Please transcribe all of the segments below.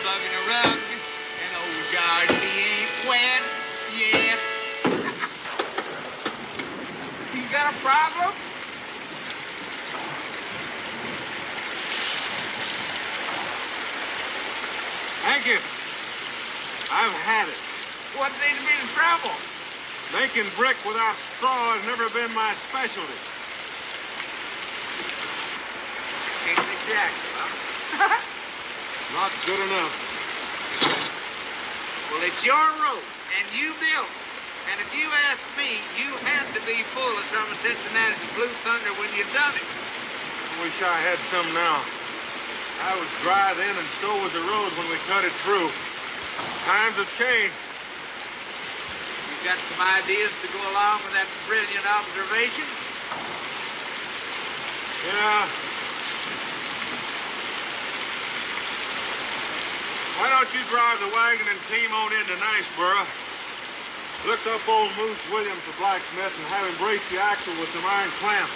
bug in a rug. And old George, he ain't wet yet. You got a problem? Thank you. I've had it. What seems to be the trouble? Making brick without straw has never been my specialty. Dixie Jackson, huh? Not good enough. Well, it's your road, and you built it. And if you ask me, you had to be full of some of Cincinnati's Blue Thunder when you done it. I wish I had some now. I was dry then, and so was the road when we cut it through. Times have changed. You got some ideas to go along with that brilliant observation? Yeah. Why don't you drive the wagon and team on into Niceboro? Look up old Moose Williams, the blacksmith, and have him brace the axle with some iron clamps.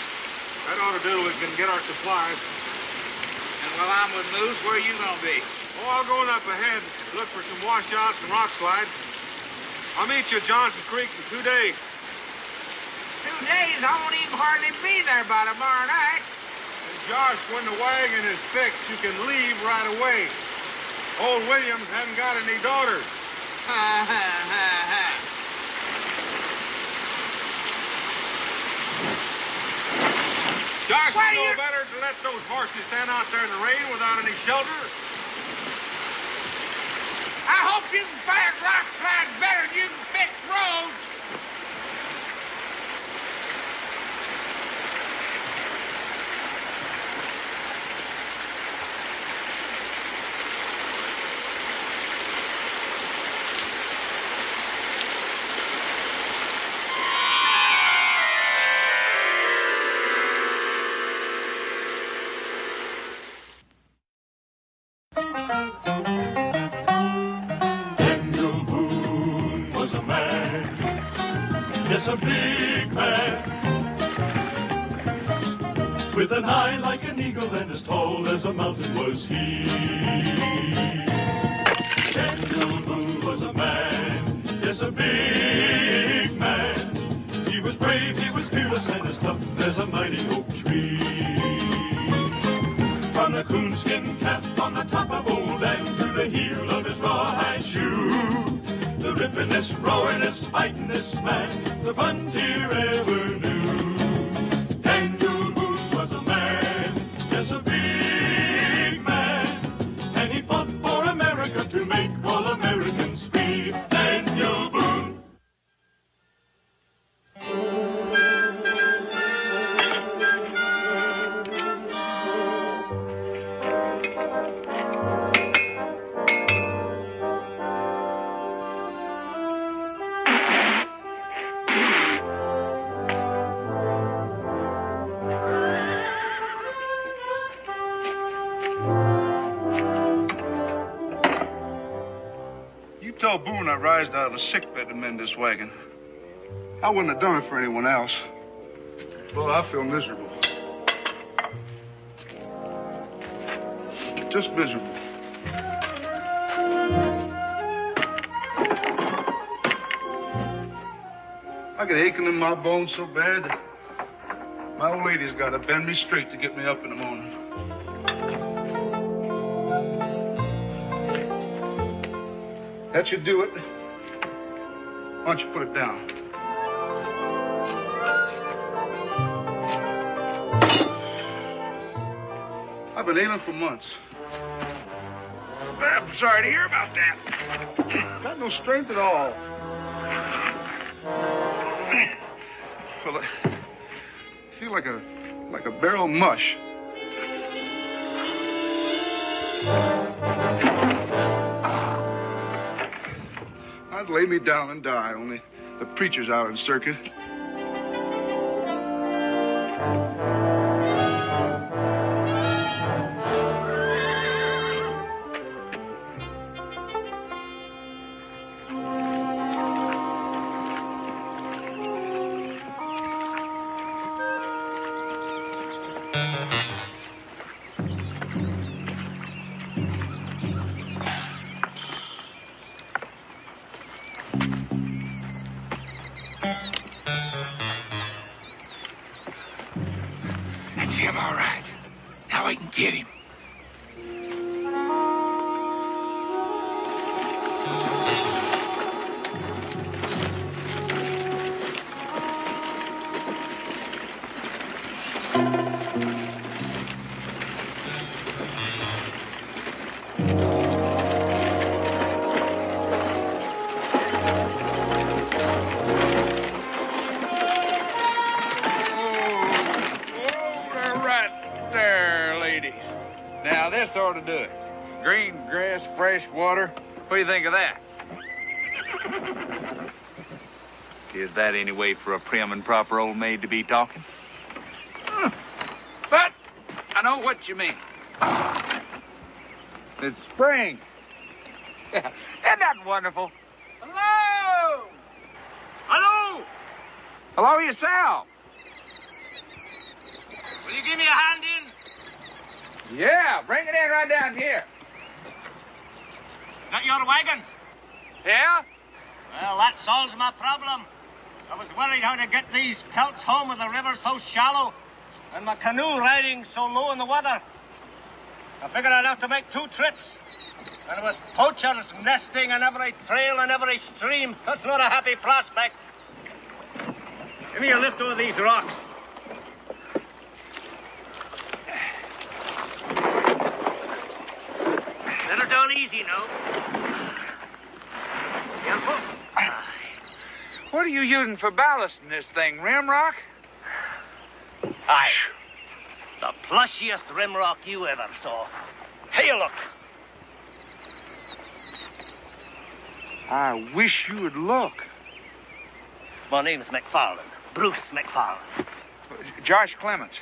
That ought to do. We can get our supplies. And while I'm with Moose, where are you gonna be? Oh, I'll go on up ahead. Look for some washouts and rock slides. I'll meet you at Johnson Creek in 2 days. 2 days? I won't even hardly be there by tomorrow night. And Josh, when the wagon is fixed, you can leave right away. Old Williams hasn't got any daughters. Ha, ha, ha, ha. Josh, you know better to let those horses stand out there in the rain without any shelter. I hope you can fire rock slides better than you can fix roads. Boone was a man, yes, a big man, with an eye like an eagle and as tall as a mountain was he. Daniel Boone was a man, yes, a big man. He was brave, he was fearless, and as tough as a mighty oak tree. From the coonskin cap on the top of old Dan to the heel of his rawhide shoe, the rippin'est, roaring'est, fighting'est man the frontier ever knew. Daniel Boone was a man, yes, a big man, and he fought for America to make all Americans free. Daniel Boone. Tell Boone I rised out of the sickbed to mend this wagon. I wouldn't have done it for anyone else. Well, I feel miserable. Just miserable. I get aching in my bones so bad that my old lady's got to bend me straight to get me up in the morning. That should do it. Why don't you put it down? I've been ailing for months. I'm sorry to hear about that. Got no strength at all. Well, I feel like a barrel of mush. I'd lay me down and die, only the preacher's out in circuit. That's him, all right. Now I can get him. This ought to do it. Green grass, fresh water. What do you think of that? Is that any way for a prim and proper old maid to be talking? But I know what you mean. It's spring. Isn't that wonderful? Hello! Hello! Hello yourself. Will you give me a hand in? Yeah, bring it in right down here. Got your wagon? Yeah? Well, that solves my problem. I was worried how to get these pelts home with the river so shallow and my canoe riding so low in the water. I figured I'd have to make 2 trips. And with poachers nesting in every trail and every stream, that's not a happy prospect. Give me a lift over these rocks. Let her down easy now. Careful. What are you using for ballast in this thing, rimrock? Aye. The plushiest rimrock you ever saw. Here, look. I wish you would look. My name's McFarland. Bruce McFarland. Josh Clements.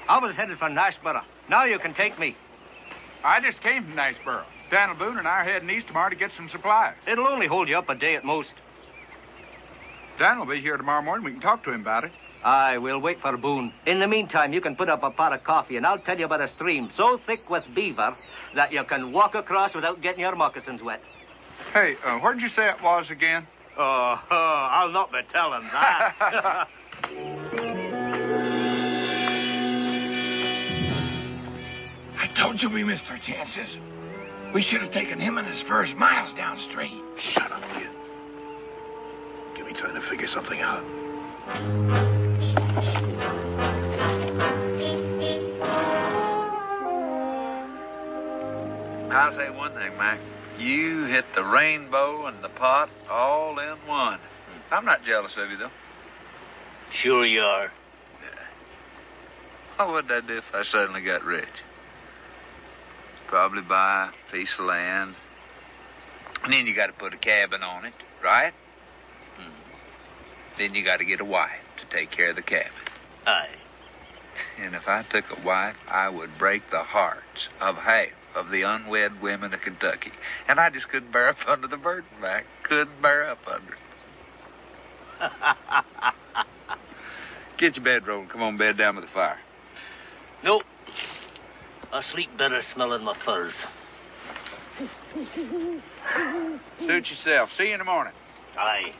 I was headed for Nashborough. Now you can take me. I just came from Niceboro. Daniel Boone and I are heading east tomorrow to get some supplies. It'll only hold you up a day at most. Dan will be here tomorrow morning. We can talk to him about it. Aye, we'll wait for Boone. In the meantime, you can put up a pot of coffee, and I'll tell you about a stream so thick with beaver that you can walk across without getting your moccasins wet. Hey, where did you say it was again? I'll not be telling that. I told you we missed our chances. We should have taken him and his furs miles downstream. Shut up, kid. Give me time to figure something out. I'll say one thing, Mac. You hit the rainbow and the pot all in one. I'm not jealous of you, though. Sure you are. What would I do if I suddenly got rich? Probably buy a piece of land. And then you got to put a cabin on it, right? Then you got to get a wife to take care of the cabin. Aye. And if I took a wife, I would break the hearts of half of the unwed women of Kentucky. And I just couldn't bear up under the burden, Mac. Couldn't bear up under it. Get your bedroll and come on bed down by the fire. Nope. I sleep better smelling my furs. Suit yourself. See you in the morning. Aye.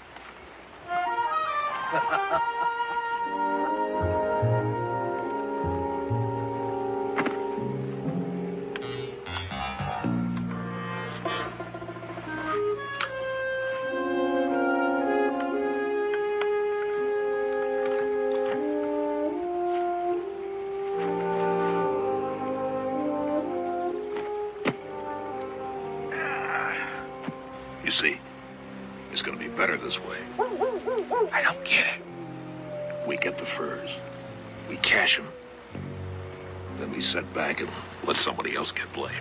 You see, it's gonna be better this way. I don't get it. We get the furs, we cash them, then we sit back and let somebody else get blamed.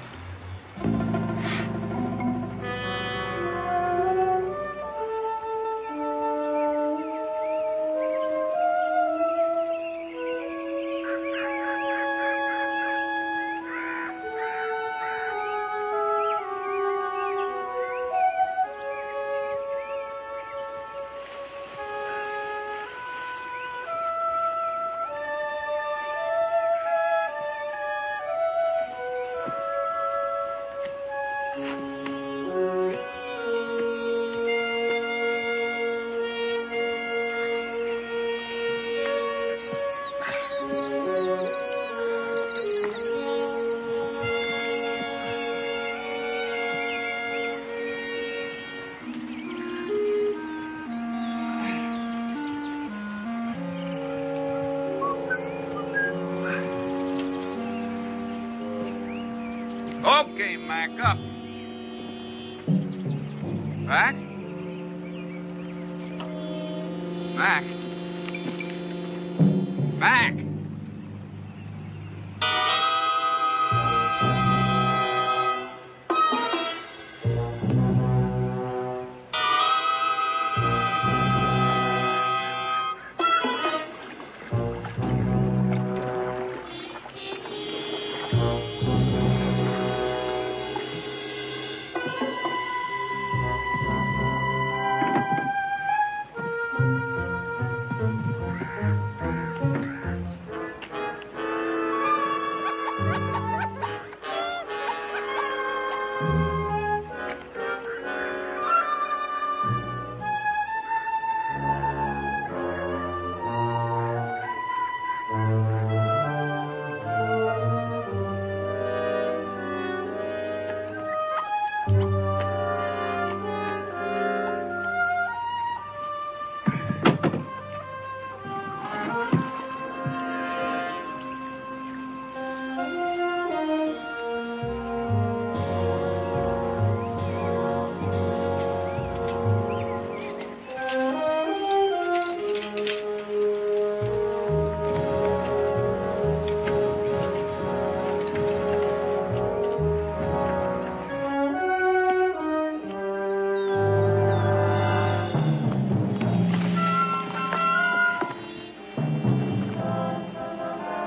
Okay, Mac, up. Right? Mac. Mac.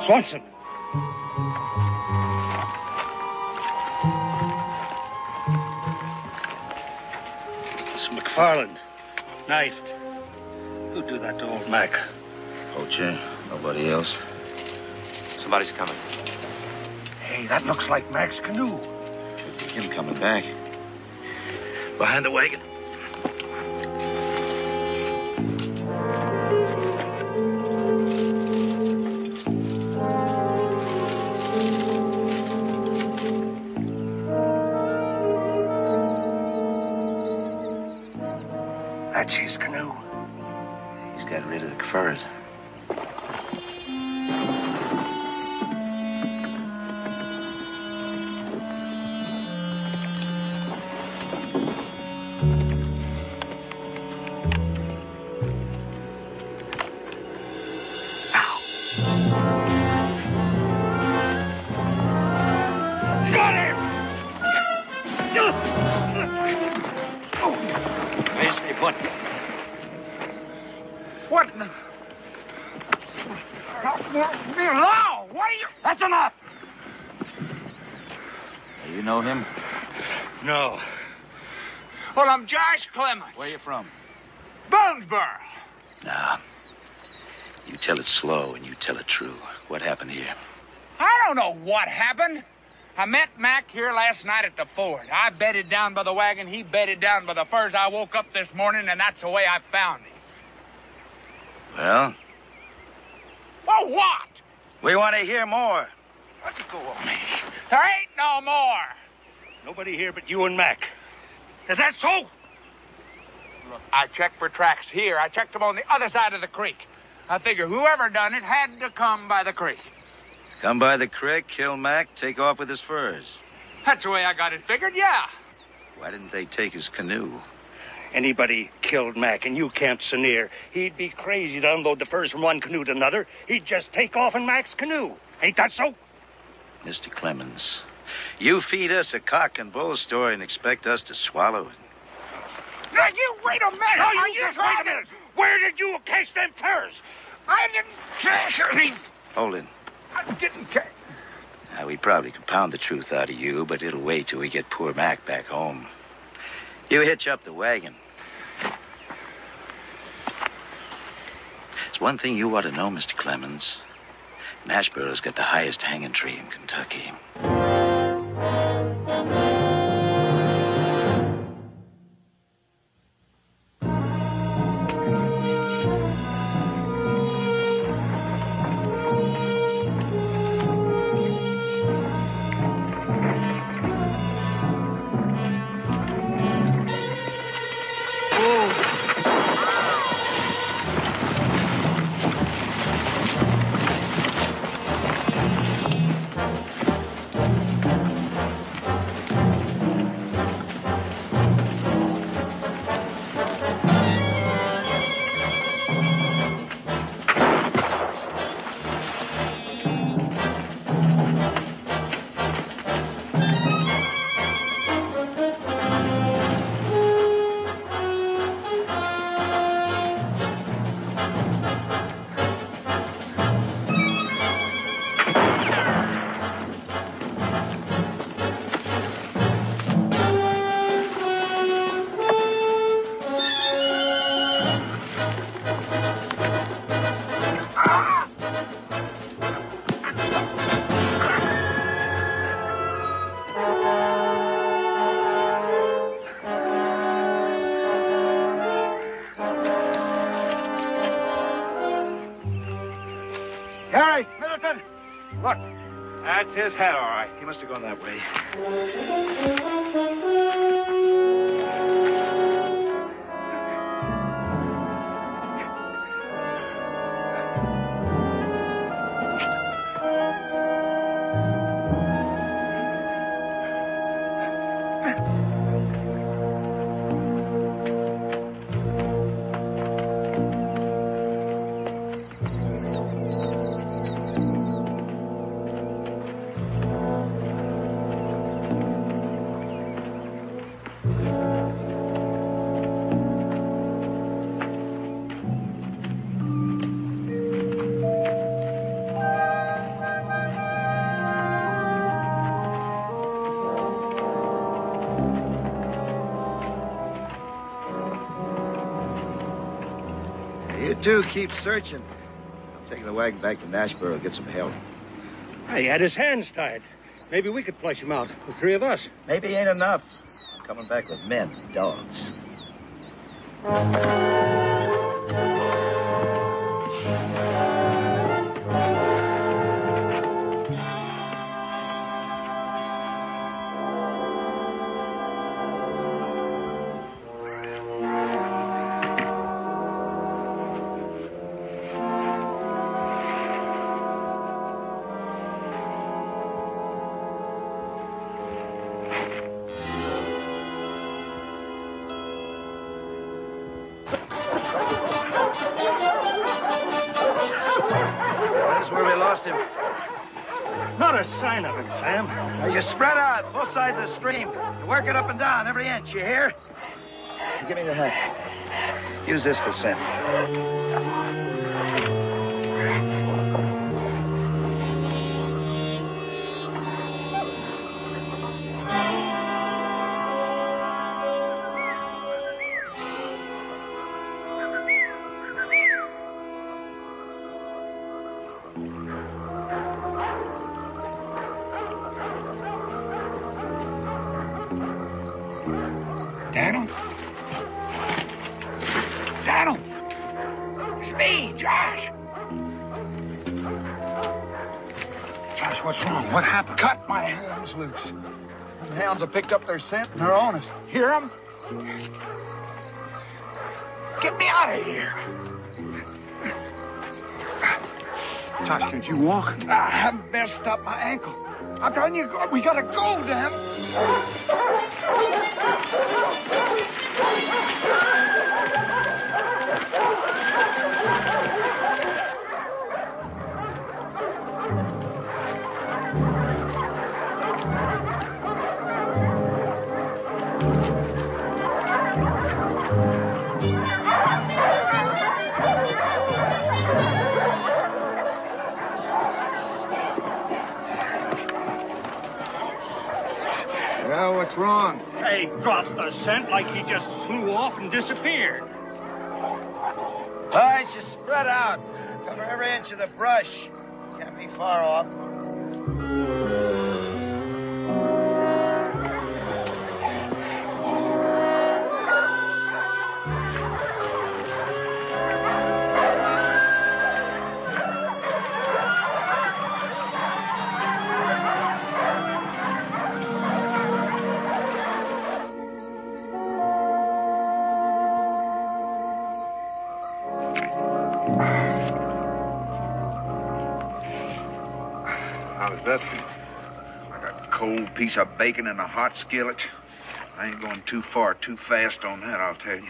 Swanson. It's McFarland. Knifed. Who'd do that to old Mac? Poacher. Nobody else. Somebody's coming. Hey, that looks like Mac's canoe. Could be him coming back. Behind the wagon. That's his canoe. He's got rid of the furs. What in the... Hello! What are you... That's enough! You know him? No. Well, I'm Josh Clemens. Where you from? Boonesboro. Nah. You tell it slow and you tell it true. What happened here? I don't know what happened. I met Mac here last night at the ford. I bedded down by the wagon. He bedded down by the furs. I woke up this morning, and that's the way I found him. Well? Well, what? We want to hear more. Let's go on me. There ain't no more. Nobody here but you and Mac. Is that so? Look, I checked for tracks here. I checked them on the other side of the creek. I figure whoever done it had to come by the creek. Come by the creek, kill Mac, take off with his furs. That's the way I got it figured, yeah. Why didn't they take his canoe? Anybody killed Mac and you camped so near, he'd be crazy to unload the furs from one canoe to another. He'd just take off in Mac's canoe. Ain't that so? Mr. Clemens, you feed us a cock and bull story and expect us to swallow it. Now, you wait a minute. No, you just wait a minute. Where did you catch them furs? I didn't catch any. Hold it. I didn't catch. Now, we probably could pound the truth out of you, but it'll wait till we get poor Mac back home. You hitch up the wagon. It's one thing you ought to know, Mr. Clemens. Nashborough's got the highest hanging tree in Kentucky. Look, that's his head, all right. He must have gone that way. You two keep searching. I'm taking the wagon back to Nashboro to get some help. He had his hands tied. Maybe we could flush him out, the three of us. Maybe ain't enough. I'm coming back with men, dogs. Where we lost him. Not a sign of him, Sam. Now you spread out, both sides of the stream. You work it up and down, every inch, you hear? Give me the hat. Use this for scent. Daniel? Daniel! It's me, Josh! Josh, what's wrong? What happened? Cut my hands loose. Them hounds have picked up their scent and they're on us. Hear them? Get me out of here. Josh, can't you walk? I have messed up my ankle. I'm telling you, we gotta go, Dan. Well, what's wrong? He dropped the scent like he just flew off and disappeared. All right, you spread out. Cover every inch of the brush. Can't be far off. How does that feel? Like a cold piece of bacon in a hot skillet. I ain't going too far, too fast on that, I'll tell you.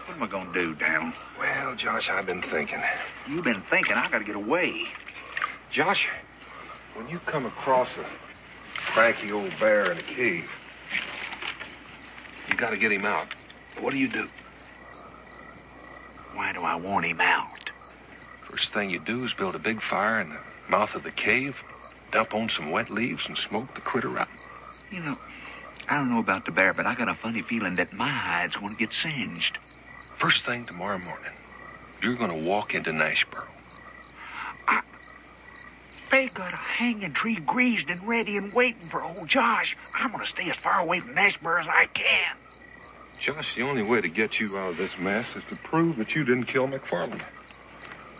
What am I gonna do, Daniel? Well, Josh, I've been thinking. You've been thinking I gotta get away. Josh, when you come across a cranky old bear in a cave, you gotta get him out. What do? Why do I want him out? First thing you do is build a big fire in the mouth of the cave, dump on some wet leaves, and smoke the critter out. You know, I don't know about the bear, but I got a funny feeling that my hide's gonna get singed. First thing tomorrow morning, you're gonna walk into Nashboro. They got a hanging tree greased and ready and waiting for old Josh. I'm gonna stay as far away from Nashboro as I can. Josh, the only way to get you out of this mess is to prove that you didn't kill McFarland.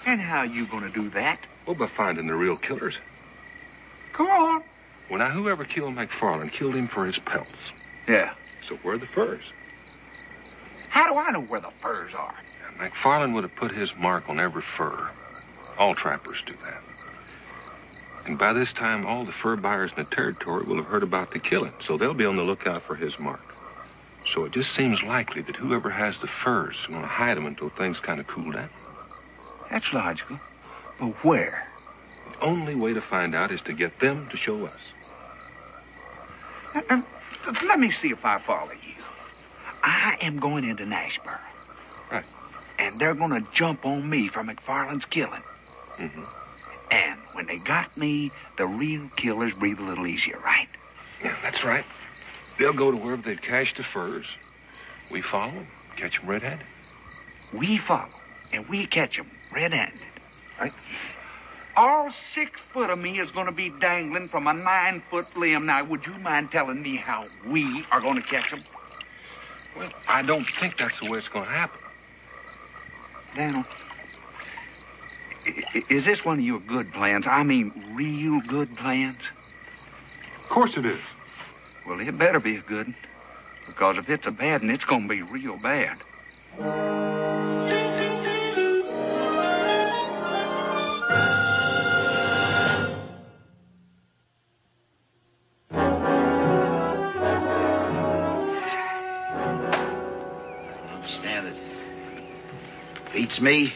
And how you gonna do that? Well, by finding the real killers. Go on. Well, now, whoever killed McFarland killed him for his pelts. Yeah. So where are the furs? How do I know where the furs are? McFarland would have put his mark on every fur. All trappers do that. And by this time, all the fur buyers in the territory will have heard about the killing, so they'll be on the lookout for his mark. So it just seems likely that whoever has the furs is going to hide them until things kind of cool down. That's logical. But where? The only way to find out is to get them to show us. Let me see if I follow you. I am going into Nashboro. Right. And they're going to jump on me for McFarland's killing. Mm-hmm. And when they got me, the real killers breathe a little easier, right? Yeah, that's right. They'll go to wherever they've cached the furs. We follow them, catch them red-handed. We follow, and we catch them red-handed. Right. All 6 foot of me is going to be dangling from a 9-foot limb. Now, would you mind telling me how we are going to catch them? Well, I don't think that's the way it's going to happen. Daniel, is this one of your good plans? I mean, real good plans? Of course it is. Well, it better be a good one. Because if it's a bad one, it's going to be real bad. Beats me.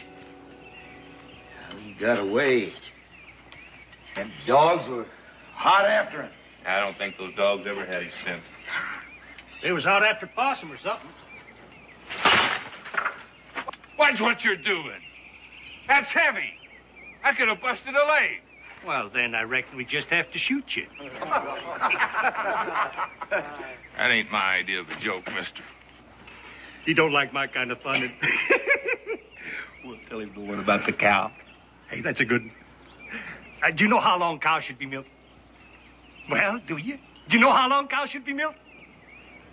Well, he got away. Them dogs were hot after him. I don't think those dogs ever had his scent. They was out after possum or something. Watch what you're doing. That's heavy. I could have busted a leg. Well, then I reckon we just have to shoot you. That ain't my idea of a joke, mister. You don't like my kind of fun. We'll tell him the one about the cow. Hey, that's a good one. Do you know how long cows should be milked? Well, do you? Do you know how long cows should be milked?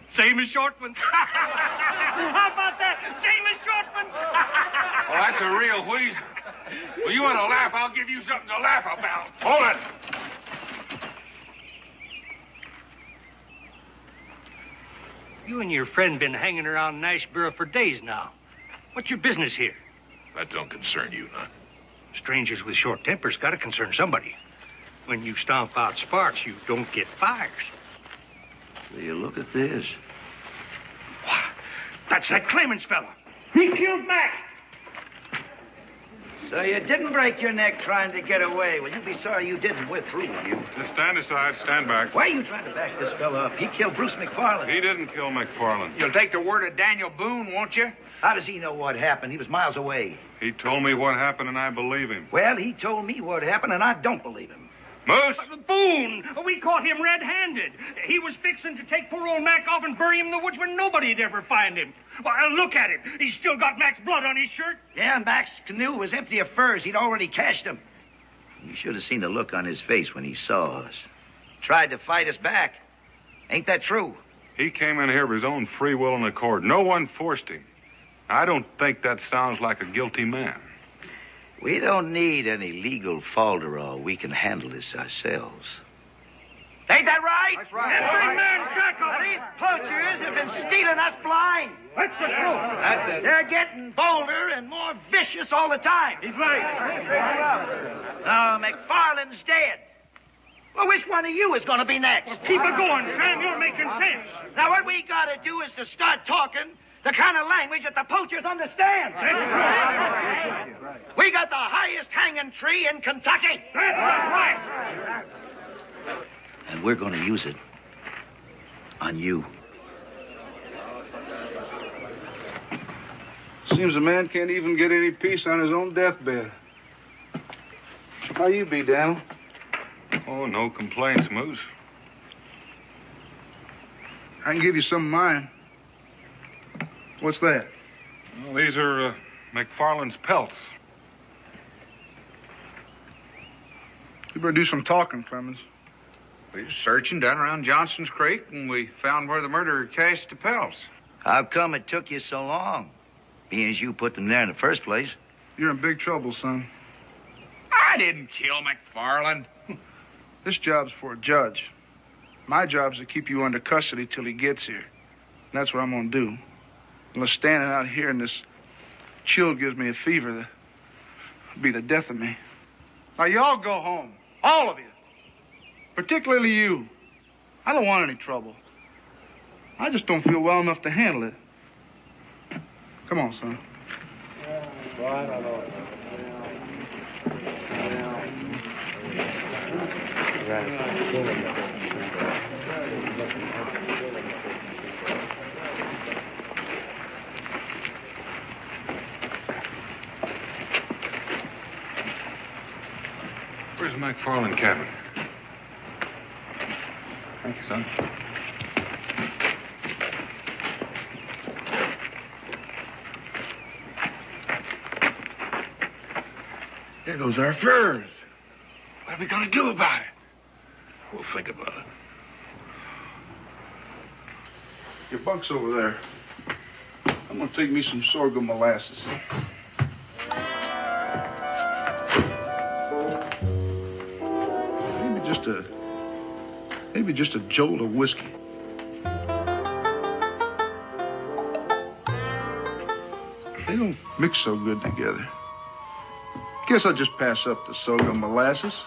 Same as short ones. How about that? Same as short ones. Oh, that's a real wheezer. Well, you want to laugh, I'll give you something to laugh about. Hold it. You and your friend been hanging around Nashboro for days now. What's your business here? That don't concern you none. Strangers with short tempers got to concern somebody. When you stomp out sparks, you don't get fires. Will you look at this? Why, that's that Clemens fella. He killed Mac. So you didn't break your neck trying to get away. Well, you'll be sorry you didn't. We're through with you. Just stand aside, stand back. Why are you trying to back this fella up? He killed Bruce McFarland. He didn't kill McFarland. You'll take the word of Daniel Boone, won't you? How does he know what happened? He was miles away. He told me what happened, and I believe him. Well, he told me what happened, and I don't believe him. Moose! Boone! We caught him red-handed. He was fixing to take poor old Mac off and bury him in the woods where nobody'd ever find him. Well, look at him. He's still got Mac's blood on his shirt. Yeah, and Mac's canoe was empty of furs. He'd already cached them. You should have seen the look on his face when he saw us. Tried to fight us back. Ain't that true? He came in here of his own free will and accord. No one forced him. I don't think that sounds like a guilty man. We don't need any legal falderall. We can handle this ourselves. Ain't that right? That's right. Every man track of These poachers have been stealing us blind. That's the truth. That's it. They're getting bolder and more vicious all the time. He's right. Now, McFarland's dead. Well, which one of you is going to be next? Keep it going, Sam. You're making sense. Now, what we got to do is to start talking the kind of language that the poachers understand. That's right. We got the highest hanging tree in Kentucky. That's right. And we're going to use it on you. Seems a man can't even get any peace on his own deathbed. How you be, Daniel? Oh, no complaints, Moose. I can give you some of mine. What's that? Well, these are McFarland's pelts. You better do some talking, Clemens. We were searching down around Johnson's Creek, and we found where the murderer cached the pelts. How come it took you so long? Being as you put them there in the first place. You're in big trouble, son. I didn't kill McFarland. This job's for a judge. My job's to keep you under custody till he gets here. And that's what I'm gonna do. Unless standing out here in this chill gives me a fever, that'll be the death of me. Now, y'all go home. All of you. Particularly you. I don't want any trouble. I just don't feel well enough to handle it. Come on, son. Where's McFarland cabin? Thank you, son. There goes our furs. What are we gonna do about it? We'll think about it. Your bunk's over there. I'm gonna take me some sorghum molasses. Maybe just a jolt of whiskey. They don't mix so good together. Guess I'll just pass up the sorghum molasses.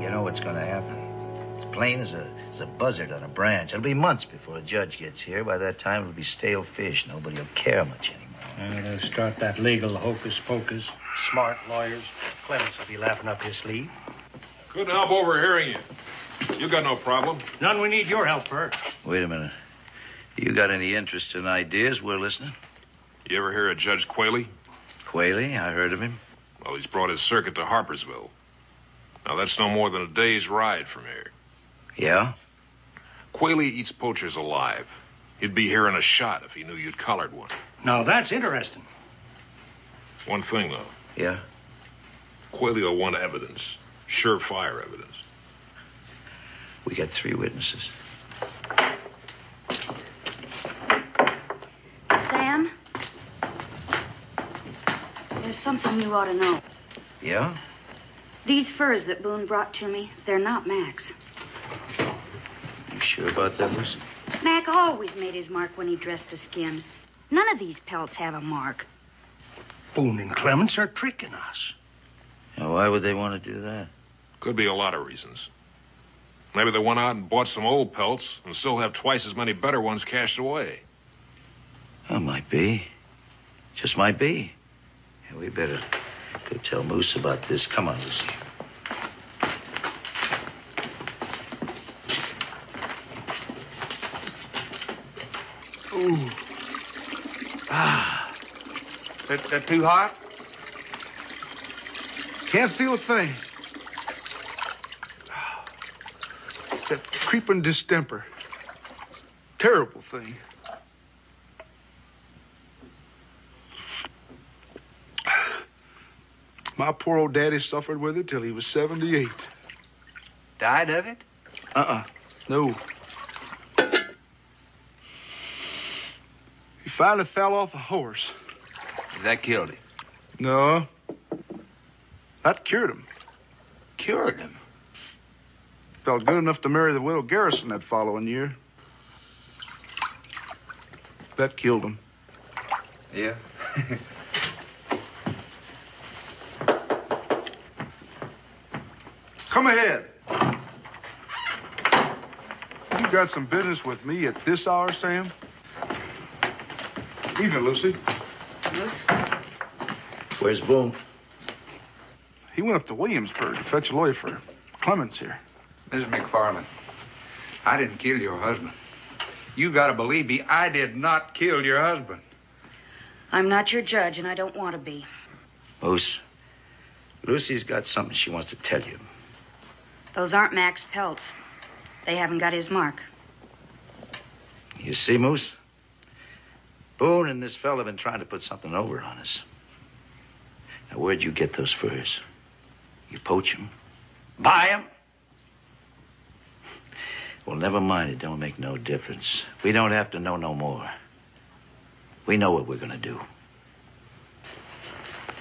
You know what's gonna happen? It's plain as a buzzard on a branch. It'll be months before a judge gets here. By that time, it'll be stale fish. Nobody will care much anymore. They'll start that legal hocus pocus. Smart lawyers. Clements will be laughing up his sleeve. Couldn't help overhearing you. You got no problem. None we need your help for. Wait a minute. You got any interest in ideas? We're listening. You ever hear of Judge Qualey? Qualey, I heard of him. Well, he's brought his circuit to Harpersville. Now, that's no more than a day's ride from here. Yeah? Qualey eats poachers alive. He'd be here in a shot if he knew you'd collared one. Now, that's interesting. One thing, though. Yeah? Qualey will want evidence. Surefire evidence. We got 3 witnesses. Sam? There's something you ought to know. Yeah? These furs that Boone brought to me, they're not Mac's. You sure about that, Lucy? Mac always made his mark when he dressed a skin. None of these pelts have a mark. Boone and Clements are tricking us. Now, why would they want to do that? Could be a lot of reasons. Maybe they went out and bought some old pelts and still have twice as many better ones cached away. Well, might be. Just might be. Yeah, we better go tell Moose about this. Come on, Lucy. Ooh. That too hot? Can't feel a thing. It's that creeping distemper. Terrible thing. My poor old daddy suffered with it till he was 78. Died of it? No. He finally fell off a horse. That killed him. No. That cured him. Cured him? Felt good enough to marry the widow Garrison that following year. That killed him. Yeah. Come ahead. You got some business with me at this hour, Sam? Evening, Lucy. Moose? Where's Boone? He went up to Williamsburg to fetch a lawyer for Clements here. Mrs. McFarland, I didn't kill your husband. You gotta believe me, I did not kill your husband. I'm not your judge, and I don't want to be. Moose, Lucy's got something she wants to tell you. Those aren't Mac's pelts. They haven't got his mark. You see, Moose? Boone and this fella have been trying to put something over on us. Now, where'd you get those furs? You poach them? Buy them? Well, never mind. It don't make no difference. We don't have to know no more. We know what we're gonna do.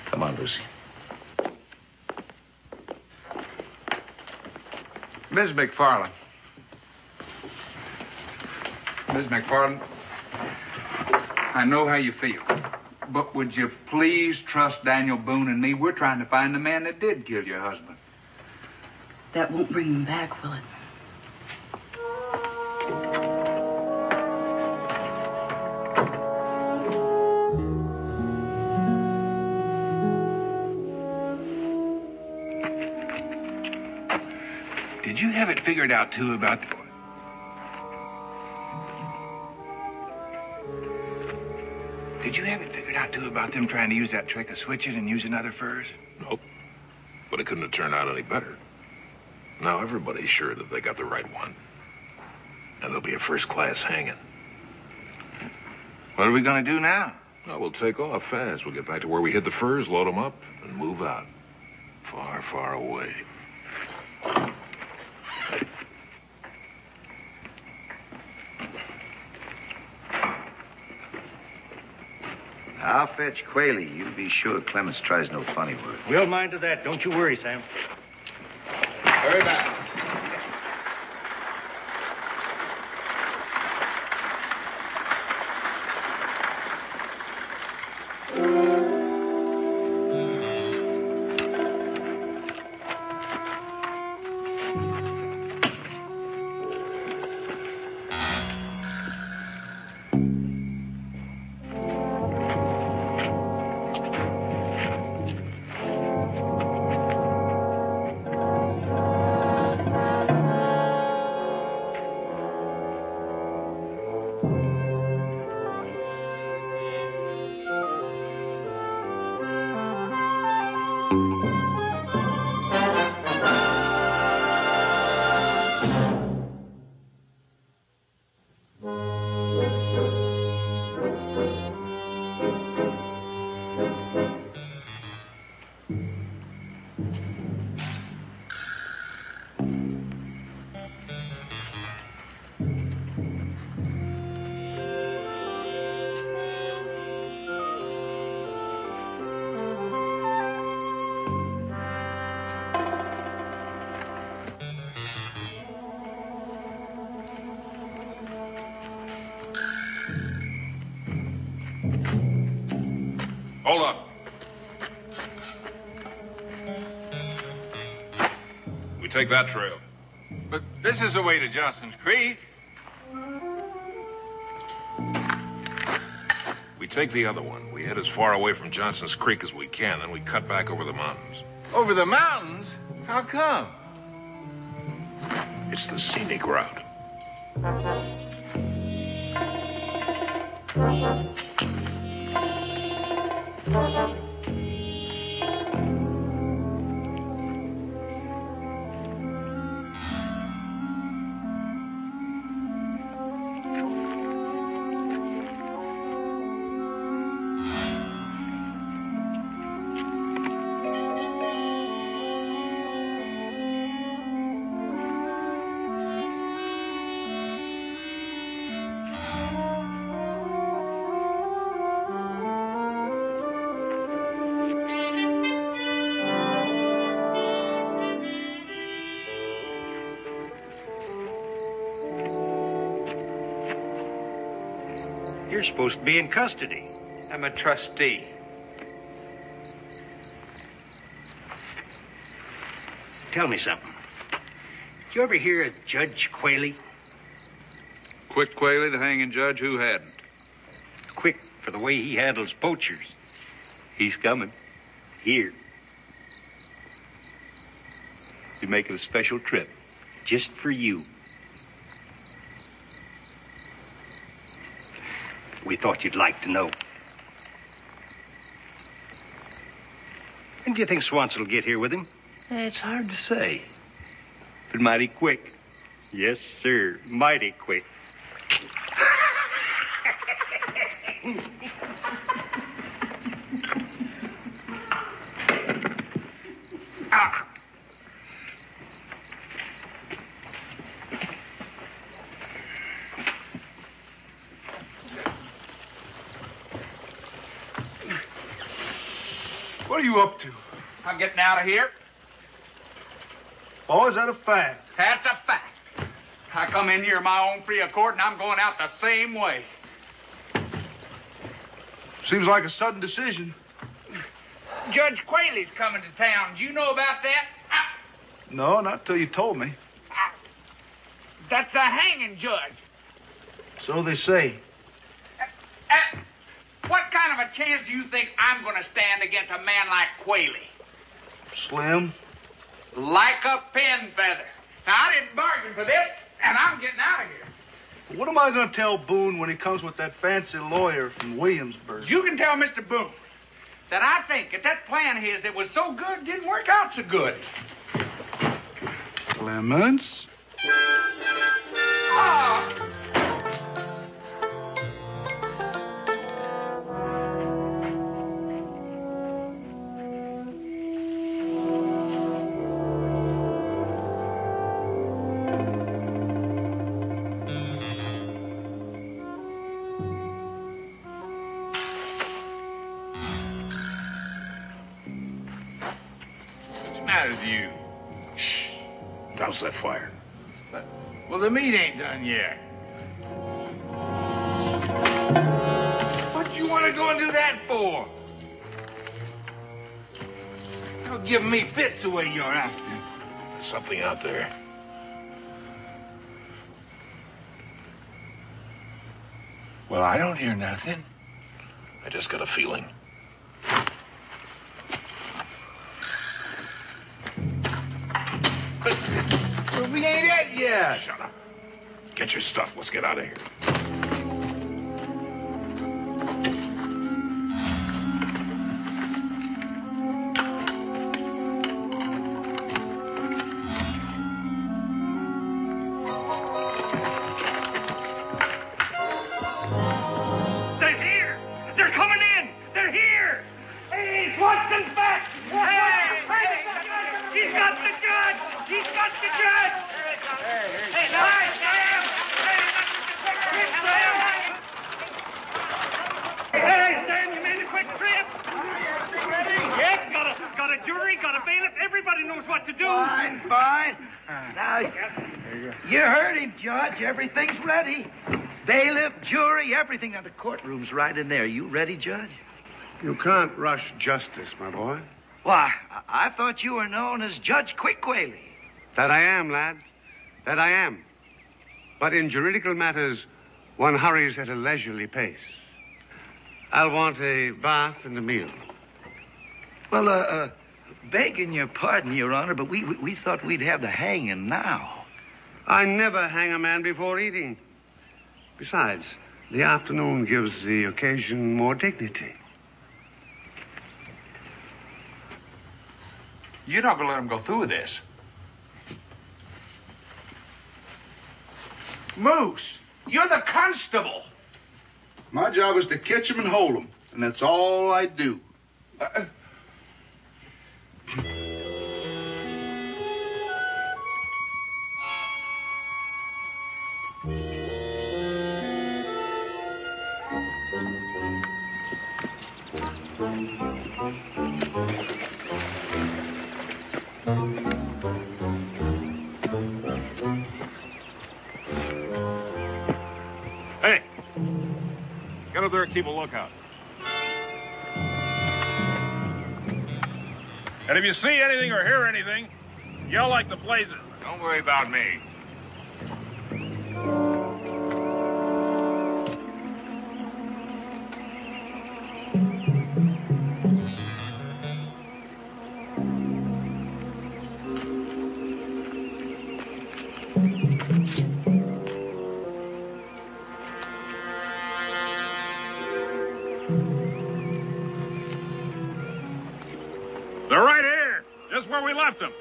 Come on, Lucy. Ms. McFarland. Ms. McFarland, I know how you feel, but would you please trust Daniel Boone and me? We're trying to find the man that did kill your husband. That won't bring him back, will it? Did you have it figured out, too, about the... Did you have it figured out, too, about them trying to use that trick of switching and using other furs? Nope. But it couldn't have turned out any better. Now everybody's sure that they got the right one. And there'll be a first-class hanging. What are we gonna do now? Well, we'll take off fast. We'll get back to where we hid the furs, load them up, and move out. Far, far away. I'll fetch Quayle. You be sure Clemens tries no funny work. We'll mind to that. Don't you worry, Sam. Hurry back. Hold up. We take that trail. But this is the way to Johnston's Creek. We take the other one. We head as far away from Johnston's Creek as we can, then we cut back over the mountains. Over the mountains? How come? It's the scenic route. You're supposed to be in custody. I'm a trustee. Tell me something. Did you ever hear of Judge Quayle? Quick Quayle, the hanging judge, who hadn't? Quick for the way he handles poachers. He's coming. Here. He's making a special trip. Just for you. We thought you'd like to know. When do you think Swanson will get here with him? It's hard to say. But mighty quick. Yes, sir. Mighty quick. What are you up to? I'm getting out of here. Oh, is that a fact? That's a fact. I come in here of my own free accord, and I'm going out the same way. Seems like a sudden decision. Judge Qualey's coming to town. Do you know about that? No, not till you told me. That's a hanging judge. So they say. What kind of a chance do you think I'm going to stand against a man like Qualey? Slim. Like a pin feather. Now, I didn't bargain for this, and I'm getting out of here. What am I going to tell Boone when he comes with that fancy lawyer from Williamsburg? You can tell Mr. Boone that I think that plan of his that was so good didn't work out so good. Clemens? Ah! What's the matter with you? Shh. Douse that fire. Well, the meat ain't done yet. What you want to go and do that for? Don't give me fits the way you're acting. There's something out there. Well, I don't hear nothing. I just got a feeling. But we ain't at yet. Shut up. Get your stuff. Let's get out of here. They're here! They're coming in! They're here! Hey, Swanson's back! Hey, he's got the judge! He's got the judge! Hey, hi, Sam! Hey, Sam, you made a quick trip? Yep, got a jury, got a bailiff. Everybody knows what to do. Fine, fine. Now, you heard him, Judge. Everything's ready. Bailiff, jury, everything. Now, the courtroom's right in there. You ready, Judge? You can't rush justice, my boy. Why, I thought you were known as Judge Quickwhaley. That I am, lad. That I am. But in juridical matters, one hurries at a leisurely pace. I'll want a bath and a meal. Well, begging your pardon, Your Honor, but we thought we'd have the hanging now. I never hang a man before eating. Besides, the afternoon gives the occasion more dignity. You're not going to let him go through with this. Moose, you're the constable. My job is to catch him and hold him, and that's all I do. Hey, get up there and keep a lookout. And if you see anything or hear anything, yell like the blazes. Don't worry about me. They're right here, just where we left them.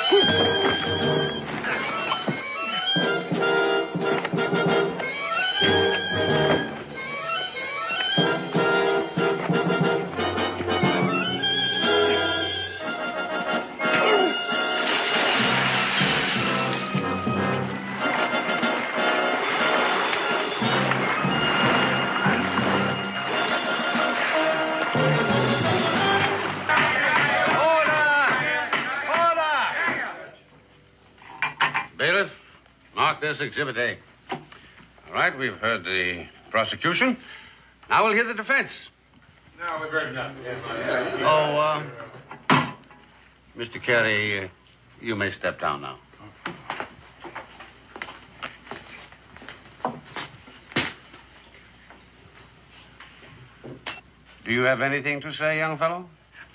Whew. Bailiff, mark this Exhibit A. All right, we've heard the prosecution. Now we'll hear the defense. No, we've heard nothing. Mr. Carey, you may step down now. Do you have anything to say, young fellow?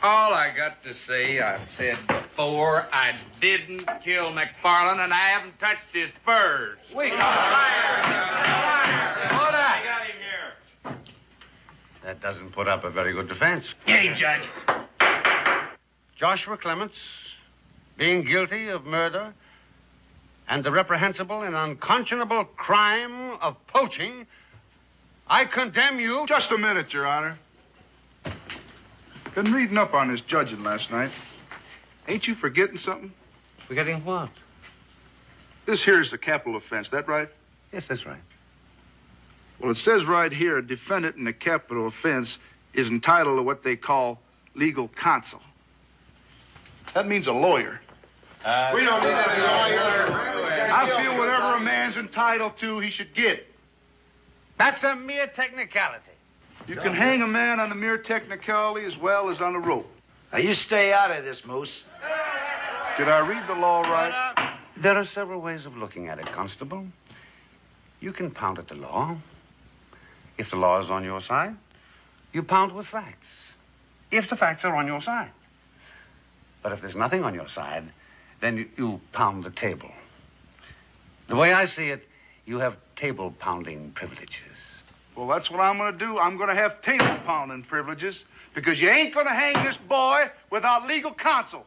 All I got to say, I've said before, I didn't kill McFarland, and I haven't touched his furs. Wait. That doesn't put up a very good defense. Get him, Judge. Joshua Clements, being guilty of murder and the reprehensible and unconscionable crime of poaching, I condemn you... Just a minute, Your Honor. Been reading up on this judging last night. Ain't you forgetting something? Forgetting what? This here's a capital offense, that right? Yes, that's right. Well, it says right here, a defendant in a capital offense is entitled to what they call legal counsel. That means a lawyer. We don't need any lawyer. I feel whatever a man's entitled to, he should get. That's a mere technicality. You can hang a man on a mere technicality as well as on a rope. Now, you stay out of this, Moose. Did I read the law right? There are several ways of looking at it, Constable. You can pound at the law. If the law is on your side, you pound with facts. If the facts are on your side. But if there's nothing on your side, then you pound the table. The way I see it, you have table pounding privileges. Well, that's what I'm going to do. I'm going to have table pounding privileges because you ain't going to hang this boy without legal counsel.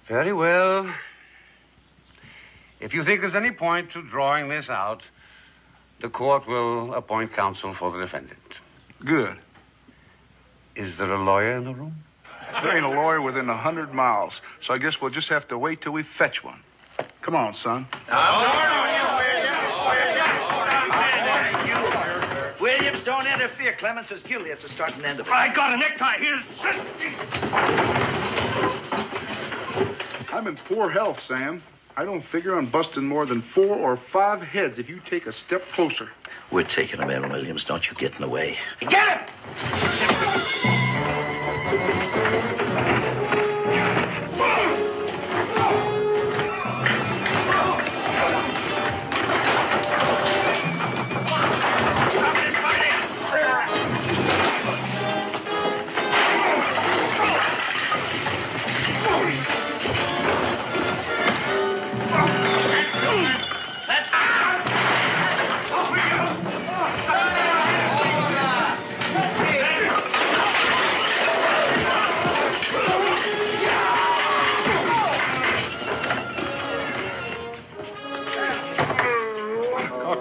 Very well. If you think there's any point to drawing this out, the court will appoint counsel for the defendant. Good. Is there a lawyer in the room? There ain't a lawyer within 100 miles, so I guess we'll just have to wait till we fetch one. Come on, son. Williams, don't interfere. Clements is guilty. It's a start and end of it. I got a necktie here. I'm in poor health, Sam. I don't figure on busting more than 4 or 5 heads if you take a step closer. We're taking him in, Williams. Don't you get in the way. Get him!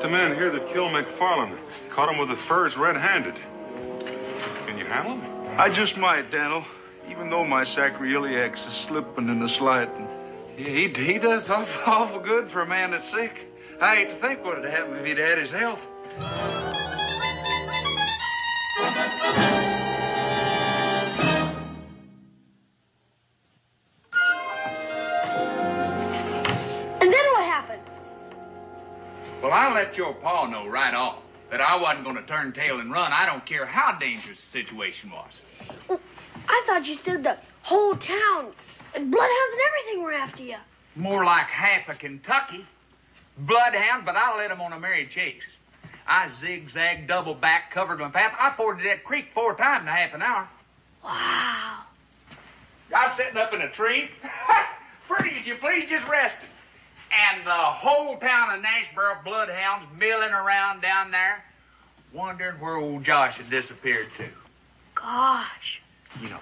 The man here that killed McFarland. Caught him with the furs red-handed. Can you handle him? I just might, Daniel, even though my sacroiliacs is slipping in the sliding. Yeah, he does awful good for a man that's sick. I hate to think what would happen if he'd had his health. And then what happened? Well, I let your pa know right off that I wasn't going to turn tail and run. I don't care how dangerous the situation was. Well, I thought you said the whole town and bloodhounds and everything were after you. More like half of Kentucky. Bloodhound, but I led them on a merry chase. I zigzagged, double back, covered my path. I forded that creek 4 times in a half an hour. Wow. I was sitting up in a tree, free as you please, just resting. And the whole town of Nashboro bloodhounds milling around down there, wondering where old Josh had disappeared to. Gosh. You know,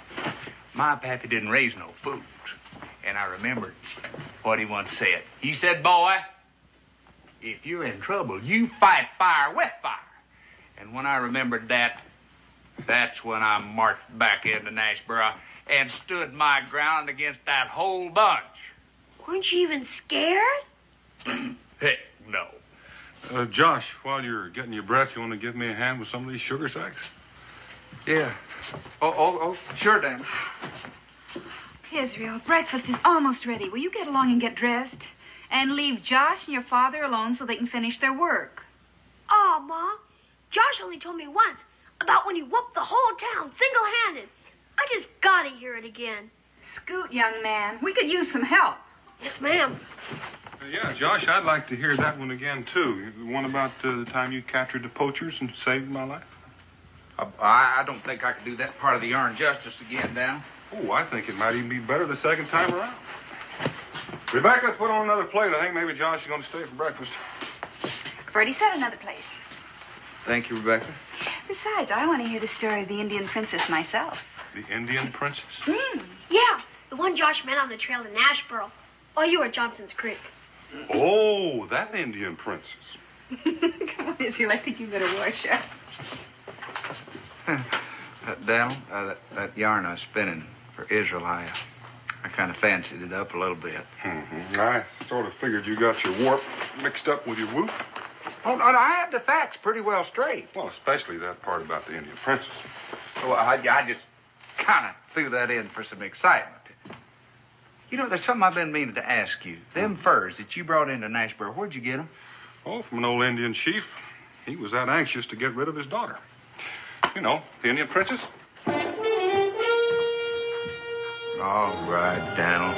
my pappy didn't raise no fools. And I remembered what he once said. He said, boy, if you're in trouble, you fight fire with fire. And when I remembered that, that's when I marched back into Nashboro and stood my ground against that whole bunch. Weren't you even scared? Heck, no. Josh, while you're getting your breath, you want to give me a hand with some of these sugar sacks? Yeah. Oh, sure, Dan. Israel, breakfast is almost ready. Will you get along and get dressed? And leave Josh and your father alone so they can finish their work. Oh, Ma. Josh only told me once about when he whooped the whole town single-handed. I just gotta hear it again. Scoot, young man. We could use some help. Yes, ma'am. Yeah, Josh, I'd like to hear that one again, too. The one about the time you captured the poachers and saved my life. I don't think I could do that part of the yarn justice again, Dan. Oh, I think it might even be better the second time around. Rebecca, put on another plate. I think maybe Josh is going to stay for breakfast. I've already set another place. Thank you, Rebecca. Besides, I want to hear the story of the Indian princess myself. The Indian princess? Yeah, the one Josh met on the trail to Nashboro. While you were at Johnson's Creek. Oh, that Indian princess. Come on, Israel, I think you better wash up. Daniel, that yarn I was spinning for Israel, I kind of fancied it up a little bit. Mm-hmm. I sort of figured you got your warp mixed up with your woof. Oh, no, I had the facts pretty well straight. Well, especially that part about the Indian princess. Well, I just kind of threw that in for some excitement. You know, there's something I've been meaning to ask you. Them furs that you brought into Nashboro, where'd you get them? Oh, from an old Indian chief. He was that anxious to get rid of his daughter. You know, the Indian princess. All right, Daniel.